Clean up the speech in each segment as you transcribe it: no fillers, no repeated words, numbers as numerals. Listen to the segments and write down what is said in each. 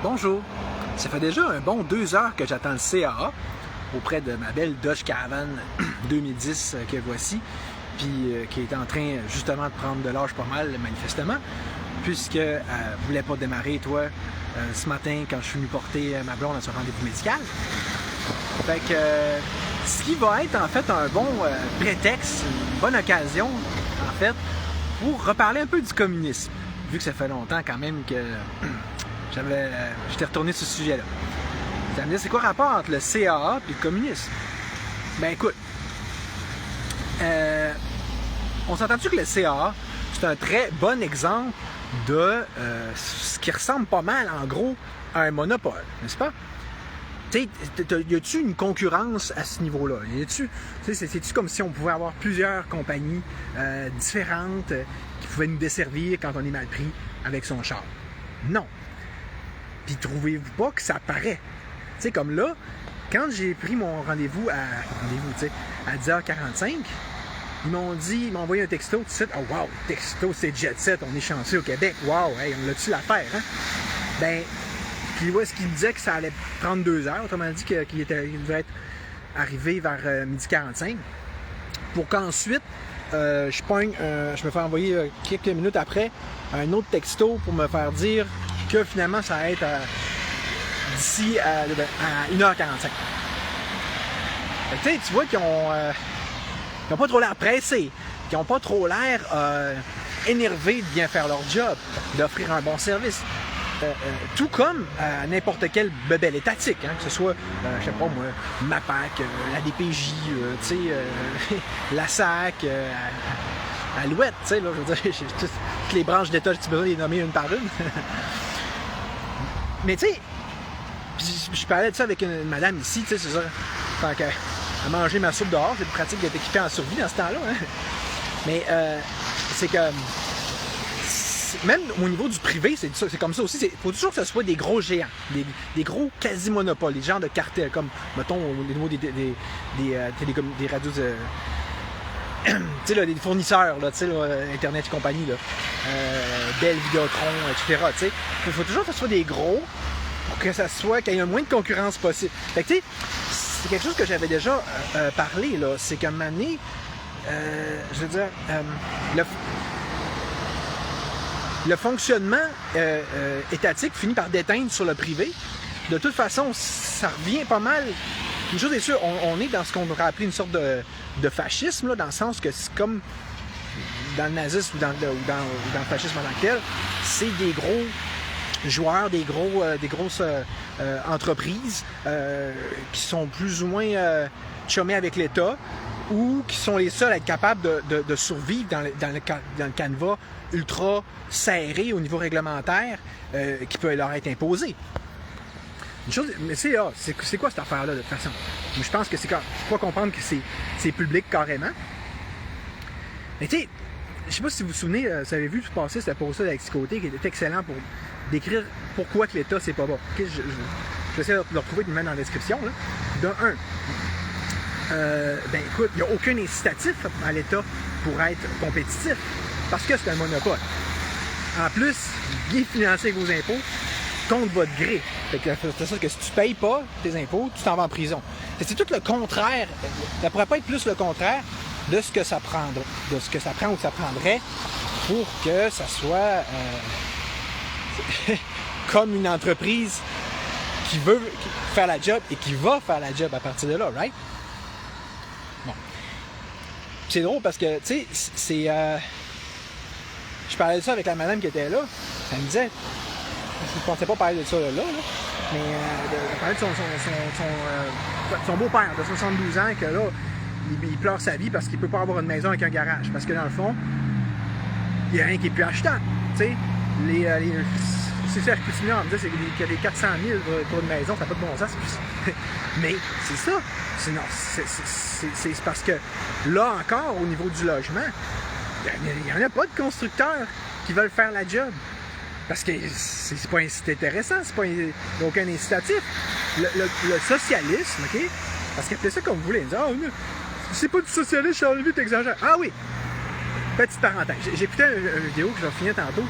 Bonjour, ça fait déjà un bon 2 heures que j'attends le CAA auprès de ma belle Dodge Caravan 2010 que voici, puis qui est en train justement de prendre de l'âge pas mal manifestement, puisque ne voulait pas démarrer, toi, ce matin quand je suis venu porter ma blonde à son rendez-vous médical. Fait que ce qui va être en fait un bon prétexte, une bonne occasion en fait, pour reparler un peu du communisme, vu que ça fait longtemps quand même que j'étais retourné sur ce sujet-là. Ça me dit, c'est quoi le rapport entre le CAA et le communisme? Ben écoute, on s'entend-tu que le CAA, c'est un très bon exemple de ce qui ressemble pas mal, en gros, à un monopole, n'est-ce pas? Tu sais, y a-tu une concurrence à ce niveau-là? C'est-tu comme si on pouvait avoir plusieurs compagnies différentes qui pouvaient nous desservir quand on est mal pris avec son char? Non. Puis trouvez-vous pas que ça paraît? Tu sais, comme là, quand j'ai pris mon rendez-vous à 10h45, ils m'ont envoyé un texto tout de suite. Oh wow, texto, c'est jet set, on est chanceux au Québec. Wow, hey, on l'a-tu l'affaire, hein? Ben, puis où est-ce qu'il disait que ça allait prendre 2 heures, autrement dit qu'il devait être arrivé vers 12h45, pour qu'ensuite, je me fais envoyer quelques minutes après un autre texto pour me faire dire que finalement ça va être d'ici à 1h45. Tu vois qu'ils n'ont pas trop l'air pressés, qu'ils n'ont pas trop l'air énervés de bien faire leur job, d'offrir un bon service. Tout comme à n'importe quelle bebelle étatique, hein, que ce soit, je sais pas moi, MAPAC, la DPJ, la SAC, Alouette, tu sais, là, je veux dire, toutes les branches d'État, j'ai besoin de les nommer une par une. Mais tu sais, je parlais de ça avec une madame ici, tu sais, c'est ça, quand elle mangeait ma soupe dehors, c'est pratique d'être équipé en survie dans ce temps-là, hein. Mais c'est que même au niveau du privé, c'est comme ça aussi. Il faut toujours que ce soit des gros géants, des gros quasi-monopoles, des genres de cartels, comme, mettons, au niveau des radios de... tu sais, là, des fournisseurs, là, tu sais, là, Internet et compagnie, là, Bell, Vidéotron, etc. Tu sais, il faut toujours que ce soit des gros, pour que ça soit, qu'il y ait le moins de concurrence possible. Fait que, tu sais, c'est quelque chose que j'avais déjà parlé, là. C'est qu'à un moment donné, je veux dire, le fonctionnement étatique finit par déteindre sur le privé. De toute façon, ça revient pas mal. Une chose est sûre, on est dans ce qu'on pourrait appeler une sorte de fascisme, là, dans le sens que c'est comme dans le nazisme ou dans le fascisme en tant que tel, c'est des gros joueurs, des grosses entreprises qui sont plus ou moins chômés avec l'État ou qui sont les seuls à être capables de survivre dans le canevas ultra serré au niveau réglementaire qui peut leur être imposé. Une chose, mais c'est quoi cette affaire-là de toute façon? Je pense que c'est pas comprendre que c'est public carrément. Mais tu sais, je sais pas si vous vous souvenez, vous avez vu passer cette pause-là d'Alexis Côté qui était excellent pour décrire pourquoi que l'État c'est pas bon. Okay, je vais essayer de le retrouver et de le mettre dans la description. Là. De un, ben écoute, il n'y a aucun incitatif à l'État pour être compétitif parce que c'est un monopole. En plus, il est financé avec vos impôts contre votre gré. Fait que c'est ça que si tu payes pas tes impôts, tu t'en vas en prison. C'est tout le contraire. Ça pourrait pas être plus le contraire de ce que ça prendrait, de ce que ça prend ou que ça prendrait pour que ça soit comme une entreprise qui veut faire la job et qui va faire la job à partir de là, right? Bon. C'est drôle parce que, tu sais, je parlais de ça avec la madame qui était là. Elle me disait, je ne pensais pas parler de ça là, mais elle parlait de son beau-père de 72 ans que là, il pleure sa vie parce qu'il ne peut pas avoir une maison avec un garage. Parce que dans le fond, il n'y a rien qui est plus achetable. Tu sais, c'est ça, je continue à me dire qu'il y a des 400 000 pour une maison, ça n'a pas de bon sens. Mais c'est ça. C'est parce que là encore, au niveau du logement, il n'y en a pas de constructeurs qui veulent faire la job. Parce que c'est intéressant, il n'y a aucun incitatif. Le socialisme, OK? Parce qu'appelez ça comme vous voulez. Ah, c'est pas du socialisme, Charles-Louis, t'exagères. Ah oui! Petite parenthèse. J'écoutais une vidéo que je vais finir tantôt.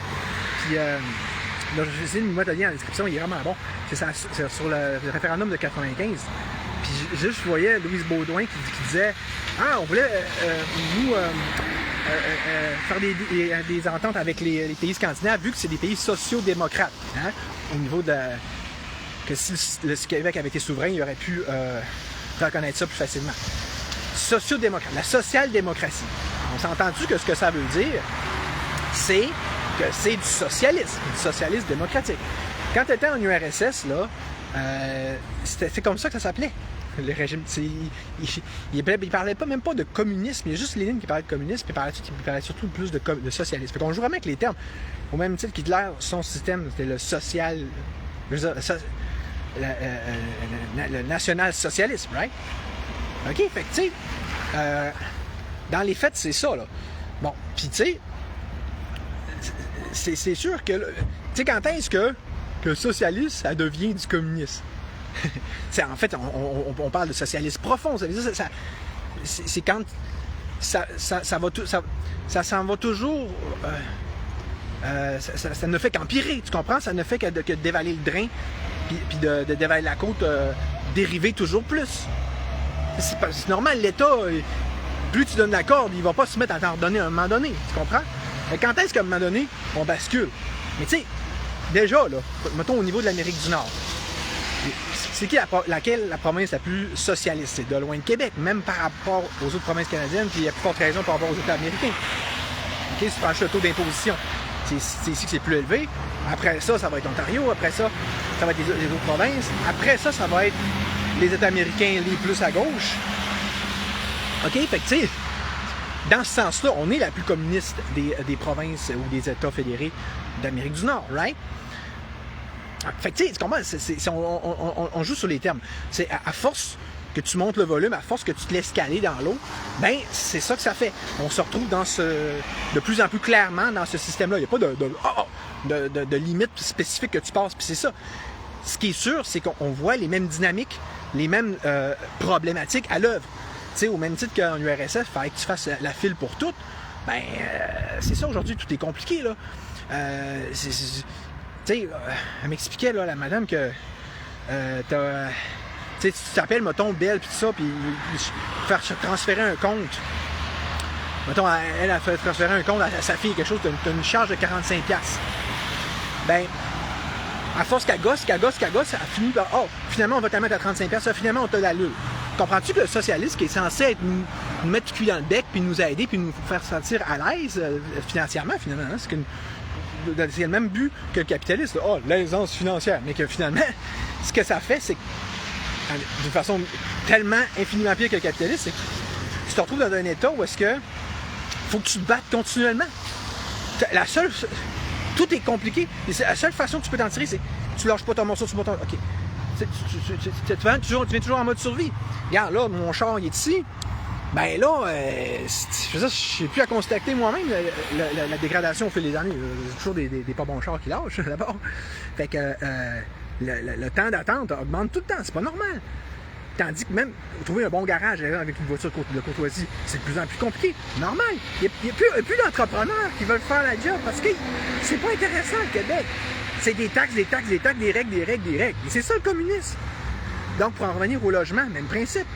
Puis là, je vais essayer de me mettre le lien en description, il est vraiment bon. C'est sur le référendum de 95. Puis juste, je voyais Louise Baudouin qui disait « Ah, on voulait, faire des ententes avec les pays scandinaves, vu que c'est des pays sociaux-démocrates. Hein? Au niveau de que si le Québec avait été souverain, il aurait pu reconnaître ça plus facilement. Sociaux-démocrate, la social-démocratie. On s'est entendu que ce que ça veut dire, c'est que c'est du socialisme démocratique. Quand tu étais en URSS, là, c'est comme ça que ça s'appelait. Le régime, il parlait pas même pas de communisme, il y a juste Lénine qui parlait de communisme, puis il parlait surtout plus de socialisme. Fait qu'on joue vraiment avec les termes. Au même titre qu'Hitler, son système, c'était le social, le national-socialisme, right? OK, fait que, tu sais, dans les faits, c'est ça, là. Bon, puis, tu sais, c'est sûr que, tu sais, quand est-ce que le socialisme, ça devient du communisme? En fait, on parle de socialisme profond. C'est quand ça s'en va toujours. Ça ne fait qu'empirer, tu comprends? Ça ne fait que dévaler le drain, puis de dévaler la côte, dériver toujours plus. C'est normal, l'État, plus tu donnes la corde, il ne va pas se mettre à t'en donner à un moment donné, tu comprends? Mais quand est-ce qu'à un moment donné, on bascule? Mais tu sais, déjà, là, mettons au niveau de l'Amérique du Nord, c'est laquelle la province la plus socialiste? C'est de loin de Québec, même par rapport aux autres provinces canadiennes, puis il y a plus forte raison par rapport aux États américains. OK, si tu prends le taux d'imposition, c'est ici que c'est plus élevé. Après ça, ça va être Ontario. Après ça, ça va être les autres provinces. Après ça, ça va être les États américains les plus à gauche. OK, fait que tu sais, dans ce sens-là, on est la plus communiste des provinces ou des États fédérés d'Amérique du Nord, right? Fait que tu sais, tu comprends, on joue sur les termes. C'est à force que tu montes le volume, à force que tu te laisses caler dans l'eau, ben c'est ça que ça fait. On se retrouve de plus en plus clairement dans ce système-là. Il n'y a pas de limite spécifique que tu passes, puis c'est ça. Ce qui est sûr, c'est qu'on voit les mêmes dynamiques, les mêmes problématiques à l'œuvre. Tu sais, au même titre qu'en URSS, il fallait que tu fasses la file pour tout. Ben, c'est ça, aujourd'hui, tout est compliqué, là. Tu sais, elle m'expliquait, là, la madame, que tu t'appelles, mettons, Belle, puis tout ça, puis faire transférer un compte. Mettons, elle a fait transférer un compte à sa fille, quelque chose, t'as une charge de 45$. Ben, à force qu'elle gosse, elle finit par, finalement, on va te mettre à 35$, ça, finalement, on t'a l'allure. Comprends-tu que le socialiste, qui est censé être nous mettre le cul dans le bec, puis nous aider, puis nous faire sentir à l'aise financièrement, finalement, hein, c'est le même but que le capitaliste. L'aisance financière. Mais que finalement, ce que ça fait, c'est que, d'une façon tellement infiniment pire que le capitaliste, c'est que tu te retrouves dans un état où est-ce que faut que tu te battes continuellement. Tout est compliqué. Et la seule façon que tu peux t'en tirer, c'est que tu lâches pas ton morceau, tu montes ton... OK. Tu viens toujours en mode survie. Regarde, là, mon char, il est ici. Ben là, je n'ai plus à constater moi-même la dégradation au fil des années. C'est toujours des pas bons chars qui lâchent, d'abord. Fait que le temps d'attente augmente tout le temps. C'est pas normal. Tandis que même trouver un bon garage avec une voiture de courtoisie, c'est de plus en plus compliqué. Normal. Il n'y a plus d'entrepreneurs qui veulent faire la job parce que c'est pas intéressant, le Québec. C'est des taxes, des règles. Et c'est ça, le communisme. Donc, pour en revenir au logement, même principe.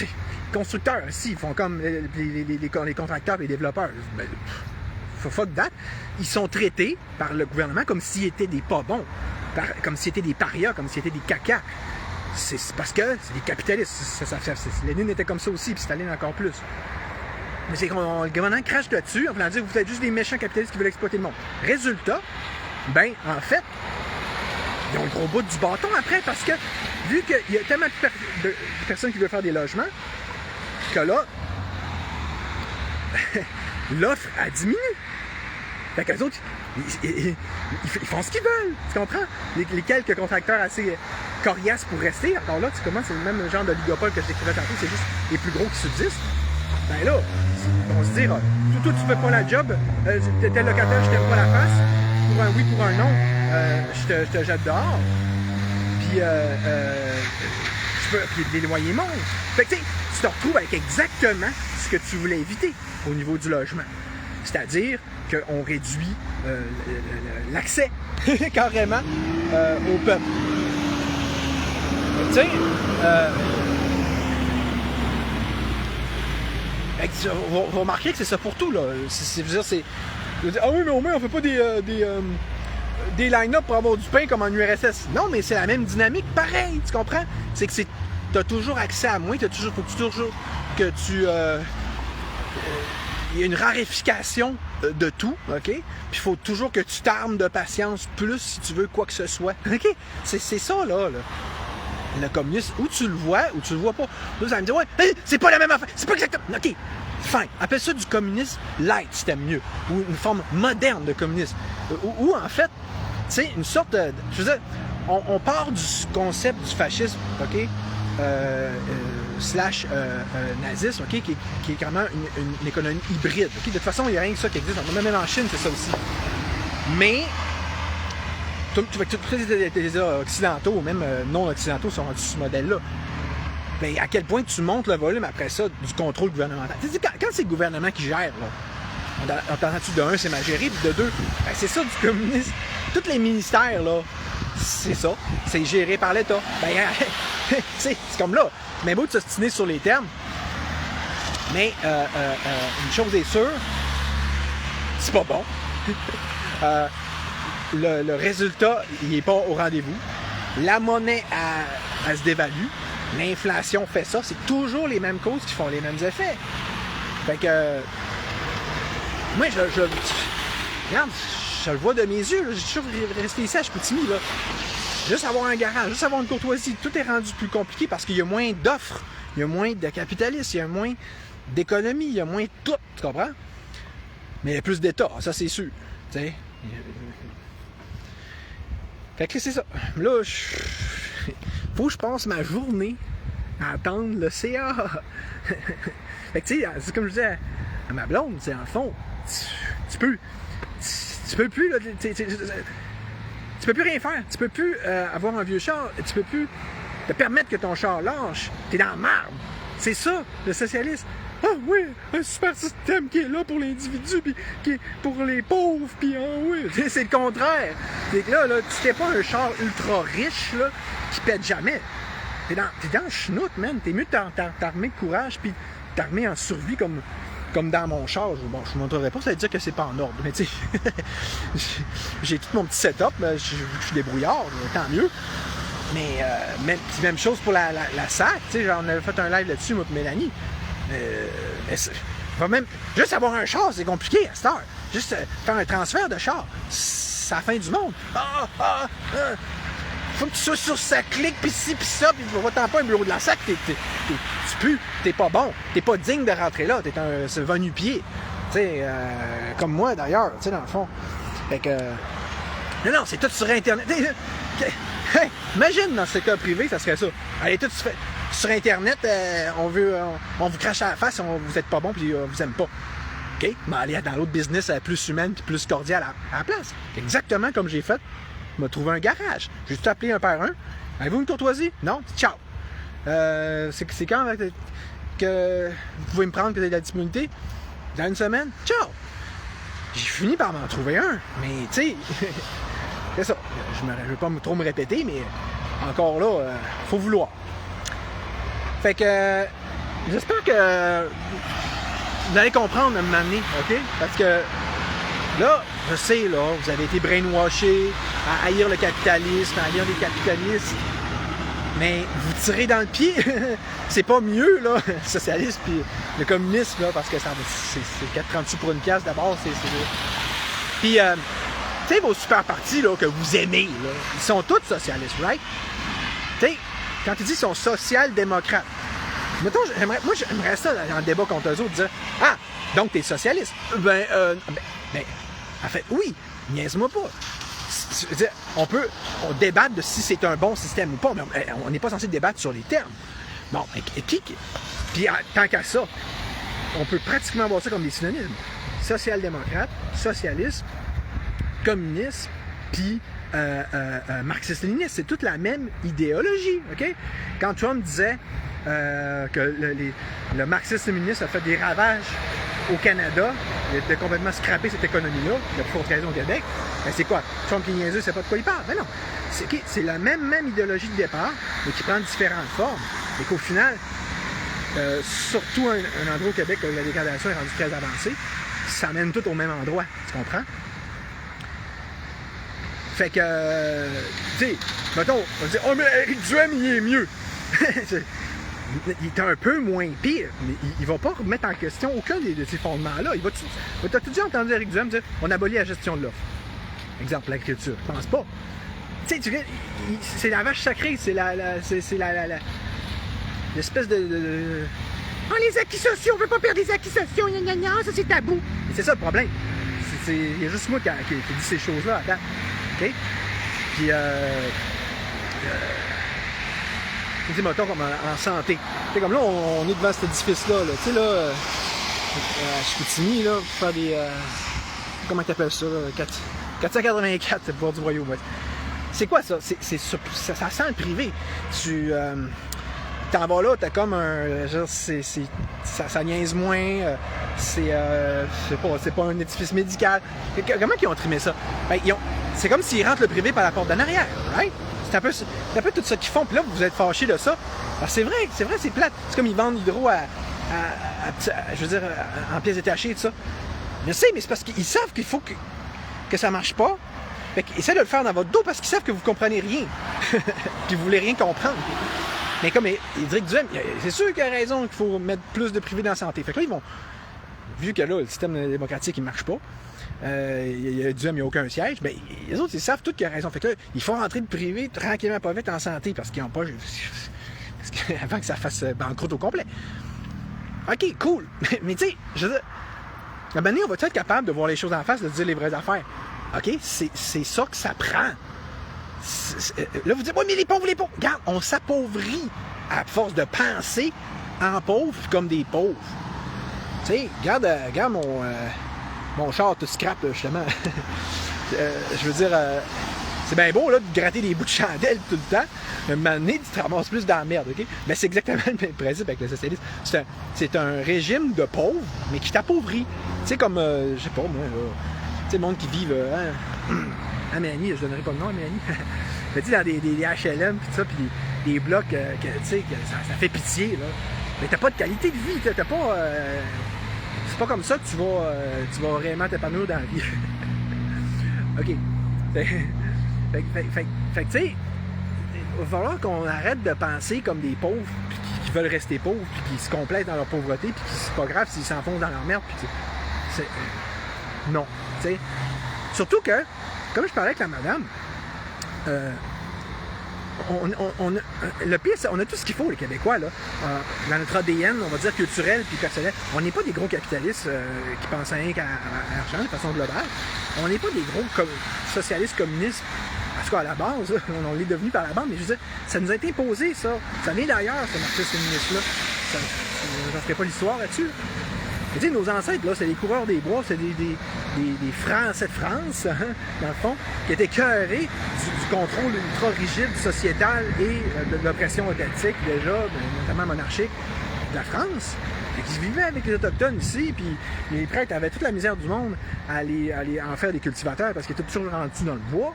Les constructeurs, ils font comme les contracteurs et les développeurs. Ben, fuck that. Ils sont traités par le gouvernement comme s'ils étaient des pas bons, comme s'ils étaient des parias, comme s'ils étaient des cacas. C'est parce que c'est des capitalistes. Lénine était comme ça aussi, puis Staline encore plus. Mais c'est que le gouvernement crache là-dessus en voulant dire que vous êtes juste des méchants capitalistes qui veulent exploiter le monde. Résultat, ben, en fait, ils ont le gros bout du bâton après, parce que vu qu'il y a tellement de personnes qui veulent faire des logements, que là, l'offre a diminué. Fait qu'eux autres, ils font ce qu'ils veulent, tu comprends? Les quelques contracteurs assez coriaces pour rester, encore là, tu commences, c'est le même genre d'oligopole que je décrivais tantôt, c'est juste les plus gros qui subsistent. Ben là, ils vont se dire, toi tu fais pas la job, t'es locataire, je t'aime pas la face, pour un oui, pour un non, je te jette dehors, puis les loyers montent. Fait que tu te retrouves avec exactement ce que tu voulais éviter au niveau du logement. C'est-à-dire qu'on réduit l'accès carrément au peuple. Tu sais, vous remarquez que c'est ça pour tout, là. Ah oui, mais au moins, on fait pas des line-up pour avoir du pain comme en URSS. Non, mais c'est la même dynamique, pareil, tu comprends? C'est que t'as toujours accès à moins, faut toujours que tu... il y a une raréfication de tout, OK? Puis il faut toujours que tu t'armes de patience plus si tu veux quoi que ce soit, OK? C'est ça, là. Le communisme, ou tu le vois, ou tu le vois pas. Là, vous allez me dire, ouais, hey, c'est pas la même affaire, c'est pas exactement... OK, fine. Appelle ça du communisme light, si t'aimes mieux. Ou une forme moderne de communisme. Ou en fait, tu sais, une sorte de... Je veux dire, on part du concept du fascisme, OK? Slash nazisme, OK? Qui est carrément une économie hybride. OK? De toute façon, il n'y a rien que ça qui existe. Même en Chine, c'est ça aussi. Mais... tous les occidentaux, ou même non-occidentaux, sont rendus sur ce modèle-là. Mais à quel point tu montes le volume après ça du contrôle gouvernemental? Tu sais, quand c'est le gouvernement qui gère, là, on t'entend-tu de un, c'est mal géré, puis de deux, ben c'est ça du communisme. Tous les ministères, là, c'est ça. C'est géré par l'État. Ben, c'est comme là. Mais beau de s'ostiner sur les termes. Mais une chose est sûre, c'est pas bon. Le résultat, il n'est pas au rendez-vous. La monnaie, elle se dévalue. L'inflation fait ça. C'est toujours les mêmes causes qui font les mêmes effets. Fait que... moi, regarde, je le vois de mes yeux. J'ai toujours resté ici à Chicoutimi, là. Juste avoir un garage, juste avoir une courtoisie. Tout est rendu plus compliqué parce qu'il y a moins d'offres. Il y a moins de capitalistes. Il y a moins d'économie. Il y a moins de tout. Tu comprends? Mais il y a plus d'État. Ça, c'est sûr. Tu sais... Fait que c'est ça. Là, faut que je passe ma journée à attendre le CA. Fait que tu sais, c'est comme je disais à ma blonde, c'est en fond, tu peux plus, là, tu peux plus rien faire. Tu peux plus avoir un vieux char. Tu peux plus te permettre que ton char lâche. T'es dans la marde. C'est ça, le socialisme. Ah oui, un super système qui est là pour l'individu, puis qui est pour les pauvres, puis ah oui, c'est le contraire. C'est que là, tu t'es pas un char ultra riche, là, qui pète jamais. T'es dans le chenoute, man. T'es mieux de t'armer de courage, puis t'armer en survie comme dans mon char. Bon, je vous montrerai pas, ça veut dire que c'est pas en ordre, mais tu sais, j'ai tout mon petit setup, je suis débrouillard, tant mieux. Mais même chose pour la SAC, tu sais, on avait fait un live là-dessus, moi et Mélanie. Même juste avoir un char, c'est compliqué à cette heure. Juste faire un transfert de char, c'est la fin du monde. Faut que tu sois sur sa clique, pis ci, pis ça, pis va-t'en pas un bureau de la SAC, tu pues, t'es pas bon, t'es pas digne de rentrer là, t'es un va-nu-pied. Tu sais, comme moi d'ailleurs, tu sais, dans le fond. Fait que. Non, c'est tout sur Internet. Hey, imagine dans ce cas privé, ça serait ça. Allez, tout sur Internet, on vous crache à la face, vous êtes pas bon, puis vous aime pas. OK? Mais allez dans l'autre business plus humaine, puis plus cordiale à la place. Exactement comme j'ai fait. Je me trouvé un garage. J'ai tout appelé un par un. Avez-vous une courtoisie? Non? Ciao! C'est quand que vous pouvez me prendre que vous avez de la disponibilité? Dans une semaine? Ciao! J'ai fini par m'en trouver un. Mais, tu sais, c'est ça. Je ne vais pas trop me répéter, mais encore là, faut vouloir. Fait que, j'espère que vous allez comprendre à un moment donné, OK? Parce que, là, je sais, là, vous avez été brainwashés à haïr le capitalisme, à haïr les capitalistes, mais vous tirez dans le pied. C'est pas mieux, là, le socialisme puis le communisme, là, parce que c'est 4,30 sous pour une pièce d'abord, c'est... Puis, tu sais, vos super partis, là, que vous aimez, là, ils sont tous socialistes, right? Tu sais, quand ils disent qu'ils sont social-démocrates, mettons, j'aimerais ça, dans le débat contre eux autres, dire « Ah, donc t'es socialiste? » Ben, en fait, oui, niaise-moi pas. On peut débattre de si c'est un bon système ou pas, mais on n'est pas censé débattre sur les termes. Bon, puis tant qu'à ça, on peut pratiquement voir ça comme des synonymes. Social-démocrate, socialisme, communisme, puis marxiste-léniniste. C'est toute la même idéologie, OK? Quand Trump disait que le marxisme-léninisme a fait des ravages au Canada, il a complètement scrappé cette économie-là, la plus forte raison au Québec. Ben c'est quoi? Trump qui est niaiseux, c'est pas de quoi il parle. Ben non. C'est la même idéologie de départ, mais qui prend différentes formes. Et qu'au final, surtout un endroit au Québec où la dégradation est rendue très avancée, ça mène tout au même endroit. Tu comprends? Fait que, tu sais, mettons, on va dire, oh, mais Éric Duhem, il est mieux. Il est un peu moins pire, mais il va pas remettre en question aucun de ces fondements-là. T'as déjà entendu Éric Duhem dire, on abolit la gestion de l'offre. Exemple, l'agriculture. Je pense pas. Tu sais, c'est la vache sacrée, c'est l'espèce de... Oh, les acquis sociaux, on veut pas perdre les acquis sociaux, gna gna gna, ça c'est tabou. Et c'est ça le problème. Il y a juste moi qui dit ces choses-là à date. OK? Puis, tu sais, mettons, comme en santé. Tu sais, comme là, on est devant cet édifice-là. Là. Tu sais, là, à Chicoutimi, là, pour faire des... comment t'appelles ça, là? 484, c'est pour du royaume. C'est quoi ça? Ça sent le privé. Tu t'en vas là, t'as comme un... Genre, ça niaise moins. C'est pas un édifice médical. Comment ils ont trimé ça? Ben, c'est comme s'ils rentrent le privé par la porte d'en arrière, right? C'est un peu tout ça qu'ils font. Puis là, vous êtes fâchés de ça. Alors, c'est vrai, c'est plate. C'est comme ils vendent l'hydro je veux dire, en pièces détachées, tout ça. Je sais, mais c'est parce qu'ils savent qu'il faut que ça marche pas. Fait qu'ils essaient de le faire dans votre dos parce qu'ils savent que vous comprenez rien. Puis vous voulez rien comprendre. Mais comme Éric Duhem, c'est sûr qu'il a raison qu'il faut mettre plus de privé dans la santé. Fait que là, ils vont... Vu que là, le système démocratique, il marche pas, Duhem, il n'y a aucun siège, ben, les autres, ils savent tous qu'il a raison. Fait que là, ils font rentrer le privé tranquillement pas vite en santé parce qu'ils n'ont pas... avant que ça fasse banqueroute au complet. OK, cool. Mais tu sais, je veux dire, à un moment donné, on va être capable de voir les choses en face, de dire les vraies affaires. OK? C'est ça que ça prend. Là, vous dites, oui, mais les pauvres. Regarde, on s'appauvrit à force de penser en pauvres comme des pauvres. Tu sais, regarde mon char tout scrap, là, justement. Je veux dire, c'est bien beau là, de gratter des bouts de chandelle tout le temps, mais à un moment donné, tu te ramasses plus dans la merde, OK? Mais c'est exactement le même principe avec le socialisme. C'est un régime de pauvres, mais qui t'appauvrit. Tu sais, comme, je sais pas, moi, tu sais, le monde qui vit à Mélanie, je donnerai pas de nom à Mélanie. Mais tu sais, dans des HLM, puis ça, puis des blocs, tu sais, ça fait pitié, là. Mais t'as pas de qualité de vie, t'as pas... c'est pas comme ça que tu vas réellement t'épanouir dans la vie. OK. Fait que, tu sais, il va falloir qu'on arrête de penser comme des pauvres, puis qui veulent rester pauvres, puis qui se complètent dans leur pauvreté, puis c'est pas grave s'ils s'enfoncent dans leur merde, puis non, tu sais. Surtout que, comme je parlais avec la madame, le pire, c'est on a tout ce qu'il faut, les Québécois, là. Dans notre ADN, on va dire culturel puis personnel. On n'est pas des gros capitalistes qui pensent rien qu'à l'argent de façon globale. On n'est pas des gros socialistes communistes. En tout cas, à la base, on l'est devenu par la bande, mais je veux dire, ça nous a été imposé, ça. Ça vient d'ailleurs, ce marxisme féministe-là. J'en ferai pas l'histoire là-dessus. Tu sais, nos ancêtres, là, c'est les coureurs des bois, c'est des Français de France, hein, dans le fond, qui étaient écœurés du contrôle ultra-rigide, sociétal et de l'oppression étatique, déjà, notamment monarchique, de la France. Et qui vivaient avec les Autochtones ici, puis les prêtres avaient toute la misère du monde à aller en faire des cultivateurs parce qu'ils étaient toujours rendus dans le bois.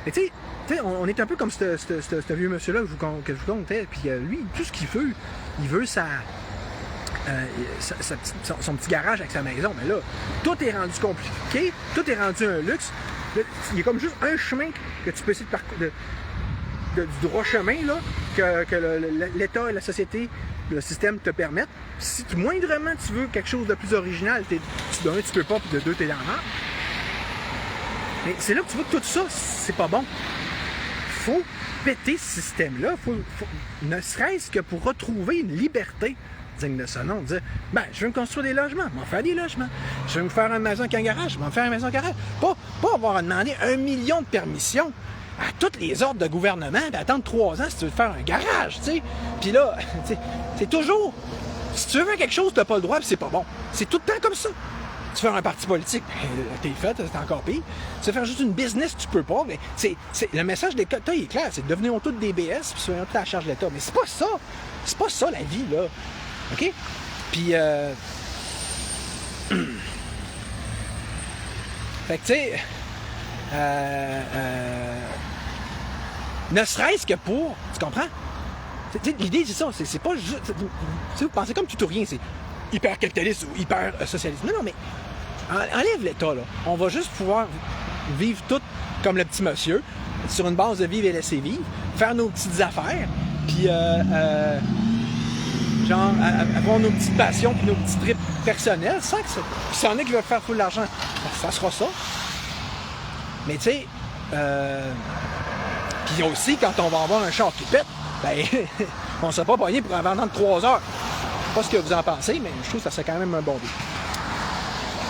Et tu sais, on est un peu comme ce vieux monsieur-là que je vous contais, puis lui, tout ce qu'il veut, il veut son petit garage avec sa maison. Mais là, tout est rendu compliqué, tout est rendu un luxe. Là, il y a comme juste un chemin que tu peux essayer de parcourir, du droit chemin là, que l'État et la société, le système te permettent. Si moindrement tu veux quelque chose de plus original, d'un, tu peux pas, puis de deux, t'es dans la merde. Mais c'est là que tu vois que tout ça, c'est pas bon. Faut péter ce système-là, ne serait-ce que pour retrouver une liberté digne de ce nom, dire, ben, je veux me construire des logements, je vais faire des logements. Je veux me faire une maison avec un garage, je vais me faire une maison avec un garage. Pas avoir à demander 1 million de permissions à toutes les ordres de gouvernement, puis attendre 3 ans si tu veux faire un garage, tu sais. Puis là, c'est toujours, si tu veux faire quelque chose, t'as pas le droit, puis c'est pas bon. C'est tout le temps comme ça. Tu fais un parti politique, t'es fait, c'est encore pire. Tu veux faire juste une business, tu peux pas. Mais le message des quotas est clair, c'est devenir tous des BS, puis soyons tous à la charge de l'État. Mais c'est pas ça. C'est pas ça la vie, là. OK? Puis, Fait que, tu sais, ne serait-ce que pour, tu comprends? L'idée, c'est ça, c'est pas juste, vous pensez comme tout ou rien, c'est hyper capitaliste ou hyper socialiste. Non, mais enlève l'État, là. On va juste pouvoir vivre tout comme le petit monsieur, sur une base de vivre et laisser vivre, faire nos petites affaires, puis genre avoir nos petites passions puis nos petits trips personnels, sans que ça. Puis s'il y en a qui veulent faire full l'argent, ça sera ça. Mais tu sais, puis aussi, quand on va avoir un char qui pète, ben, on ne sera pas pogné pour un vendant de 3 heures. Je sais pas ce que vous en pensez, mais je trouve que ça serait quand même un bon but.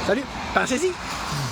Salut, pensez-y!